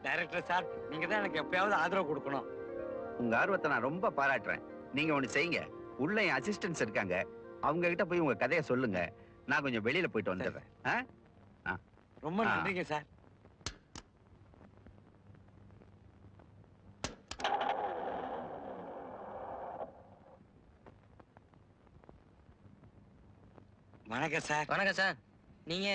Director sir, நீங்க தான் எனக்கு எப்பயாவது ஆதரவு கொடுக்கணும். உங்க ஆர்வத்தை நான் ரொம்ப பாராட்டுறேன். நீங்க ஒண்ணு செய்யுங்க. உள்ள என் அசிஸ்டன்ஸ் இருக்காங்க, அவங்க கிட்ட போய் உங்க கதையை சொல்லுங்க. நான் கொஞ்சம் வெளியில போயிட்டு வந்துடுறேன். ரொம்ப நன்றிங்க சார். வணக்கம் சார். வணக்கம் சார். நீங்க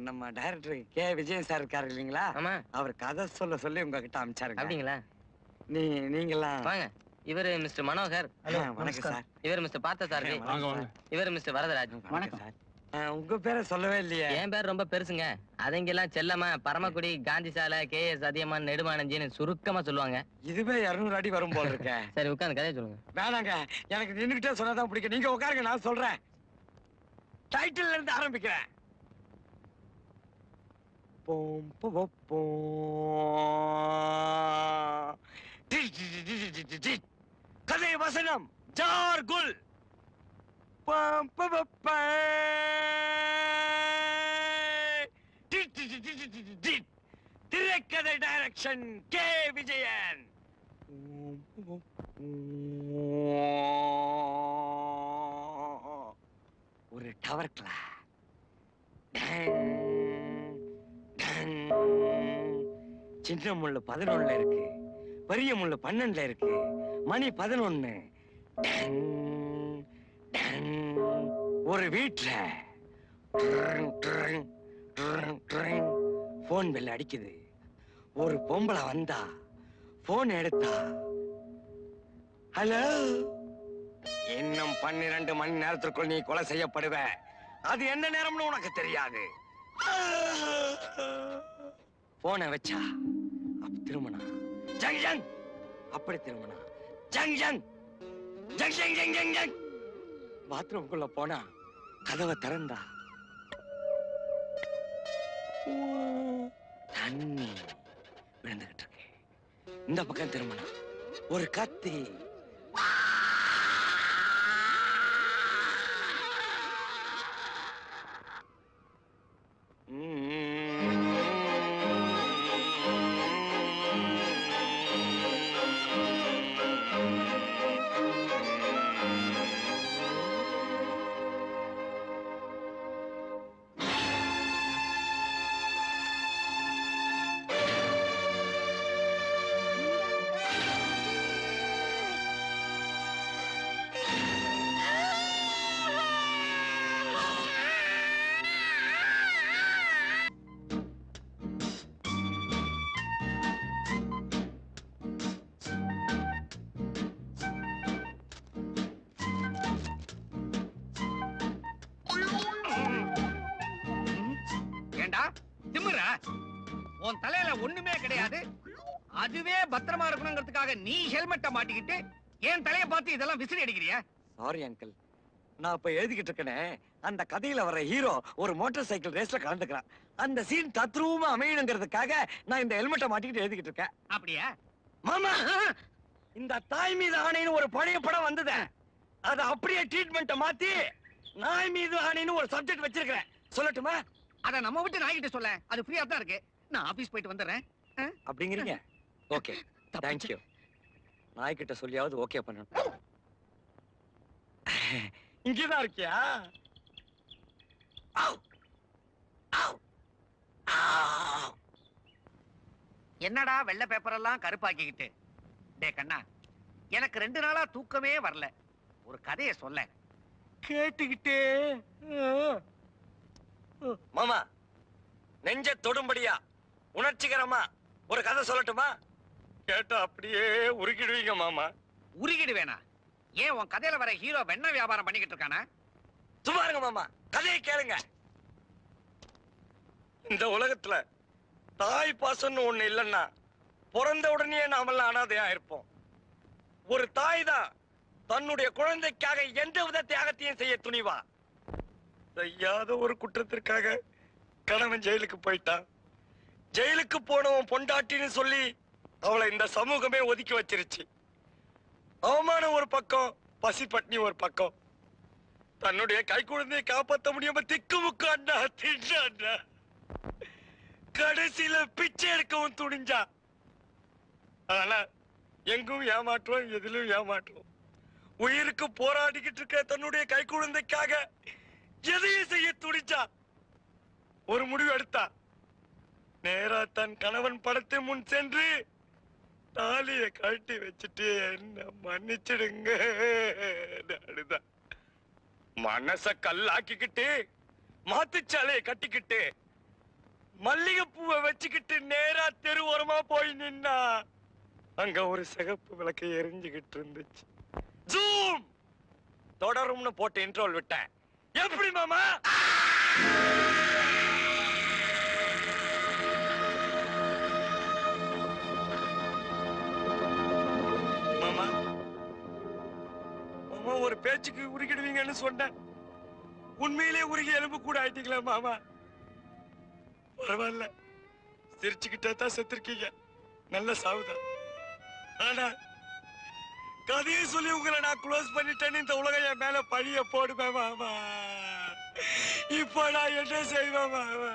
நம்ம டைரக்டர் கே விஜயன் சார் இருக்காரு இல்லீங்களா? ஆமா. அவர் கதை சொல்ல உங்ககிட்ட அனுப்பிச்சாருங்க. அப்படிங்களா? நீங்களாம் வாங்க. இவர் மிஸ்டர் மனோகர். வணக்கம் சார். இவர் மிஸ்டர் பார்த்த சார். இவர் மிஸ்டர் வரதராஜ். வணக்கம் சார். உங்க பேரை சொல்லவே இல்லையே. என் பேர் ரொம்ப பெருசுங்க. அதங்கெல்லாம் செல்லமா பரமக்குடி, காந்தி சாலை, KS அதியமான், நெடுமானஞ்சின்னு சுருக்கமா சொல்லுவாங்க. இதுவே 200 அடி வரும் போல இருக்க. சரி, உட்காந்து கதையை சொல்லுங்க. வேணாங்க, எனக்கு நின்னுகிட்டே சொன்னாதான் பிடிக்கும். நீங்க உட்காருங்க, நான் சொல்றேன். டைட்டில் இருந்து ஆரம்பிக்கிறேன். கதை வசனம் ஜார்குல். திரைக்கதை டைரக்ஷன் கே விஜயன். ஒரு டவர் கிளாக். சின்ன முள்ளு 11 இருக்கு, பெரிய முள்ளு 12 இருக்கு, மணி 11. ஒரு வீட்டுல போன் பெல் அடிக்குது. ஒரு பொம்பளை வந்தா போன் எடுத்தா, ஹலோ, இன்னும் 12 மணி நேரத்திற்குள் நீ கொலை செய்யப்படுவ. அது என்ன நேரம்னு உனக்கு தெரியாது. போனை வச்சா அப்ப திருமணா ஜங் ஜங், அப்படி திருமணா ஜங் ஜங் ஜங் ஜங் ஜங் ஜங் ஜங். பாத்ரூம்குள்ள போனா கதவை திறந்தா தண்ணி விழுந்துகிட்டு இருக்கு. இந்த பக்கம் திருமணா ஒரு கத்தி. உன் தலையில ஒண்ணுமே கிடையாது. அதுவே பத்திரமா இருக்கணுங்கிறதுக்காக நீ ஹெல்மெட்டை மாட்டிக்கிட்டு என் தலையை பார்த்து இதெல்லாம் விசிறி அடிக்கிறியா? சாரி அங்கிள், நான் இப்ப எழுதிக்கிட்டு இருக்கேனே, அந்த கதையில வர ஹீரோ ஒரு மோட்டார் சைக்கிள் ரேஸ்ல கலந்துக்கிறான். அந்த சீன் தத்ரூபமா அமையணுங்கிறதுக்காக நான் இந்த ஹெல்மெட்டை மாட்டிக்கிட்டு எழுதிக்கிட்டு இருக்கேன். அப்படியா மாமா? இந்த தாய் மீது ஆணைன்னு ஒரு பழைய படம் வந்தது, அதை அப்படியே ட்ரீட்மெண்ட்டை மாத்தி நாய் மீது ஆணைன்னு ஒரு சப்ஜெக்ட் வச்சிருக்கிறேன். சொல்லட்டுமா? அத நம்ம விட்டு நாய்கிட்ட சொல்ல, அது ஃப்ரீயா தான் இருக்கு. நான் ஆபீஸ் போயிட்டு வந்துடுறேன். அப்படிங்கிறீங்க? Okay, thank you. நாய்கிட்ட சொல்லியாவது ஓகே பண்ணணும். இங்கதான் இருக்கியா? என்னடா வெள்ளை பேப்பர் எல்லாம் கருப்பாக்கிக்கிட்டு? டே கண்ணா, எனக்கு 2 நாளா தூக்கமே வரல. ஒரு கதையை சொல்ல. கேட்டுக்கிட்டே மாமா, நெஞ்ச தொடும்படியா உணர்ச்சிகரமா ஒரு கதை சொல்லட்டுமா? கேட்டா அப்படியே உருகிடுவீங்க மாமா. உருகிடுவேனா? ஏன் உன் கதையில வர ஹீரோ வெண்ண வியாபாரம் பண்ணிக்கிட்டு இருக்கானா? சும்மா இருங்க மாமா, கதையை கேளுங்க. இந்த உலகத்துல தாய் பாசம்னு ஒண்ணு இல்லைன்னா பிறந்த உடனே நாமெல்லாம் அனாதையா இருப்போம். ஒரு தாய் தான் தன்னுடைய குழந்தைக்காக எந்த வித தியாகத்தையும் செய்ய துணிவா. செய்யாத ஒரு குற்றத்திற்காக கணவன் ஜெயிலுக்கு போயிட்டான். ஜெயிலுக்கு போனவன் பொண்டாட்டின்னு சொல்லி அவளை இந்த சமூகமே ஒதுக்கி வச்சிருச்சு. அவமானம் ஒரு பக்கம், பசி பட்னி ஒரு பக்கம். தன்னுடைய கை குழந்தையை காப்பாற்ற முடியாம திக்குமுக்கு அண்ணா தின்னா. கடைசியில பிச்சை எடுக்கவும் துணிஞ்சா. ஆனா எங்கும் ஏமாற்றம், எதிலும் ஏமாற்றம். உயிருக்கு போராடிக்கிட்டு இருக்க தன்னுடைய கை குழந்தைக்காக எதையும் செய்ய துணிச்சா. ஒரு முடிவு எடுத்தா. நேரா தன் கணவன் படத்தை முன் சென்று தாலியை கழட்டி வச்சுட்டு என்ன மன்னிச்சிடுங்க அழுதா. மனச கல்லாக்கிக்கிட்டு மாத்துச்சாலையை கட்டிக்கிட்டு மல்லிகைப்பூவை வச்சுக்கிட்டு நேரா தெருவோரமா போய் நின்னா. அங்க ஒரு சிகப்பு விளக்கு எரிஞ்சுகிட்டு இருந்துச்சு. ஜூம் தொடரும்னு போட்டு இன்ட்ரோல் விட்டேன். எப்படி மாமா? மாமா மாமா ஒரு பேச்சுக்கு உருகிடுவீங்கன்னு சொன்னேன். உண்மையிலே உருகி எலும்பு கூட ஆயிட்டீங்களா மாமா? பரவாயில்ல, சிரிச்சுக்கிட்டே தான் செத்துருக்கீங்க. நல்ல சாவுதான். ஆனா கதையை சொல்லி உங்களை நான் க்ளோஸ் பண்ணிட்டேன்னு இந்த உலகம் என் மேல பழிய போடுவேன் மாமா. இப்ப நான் என்ன செய்வேன் மாமா?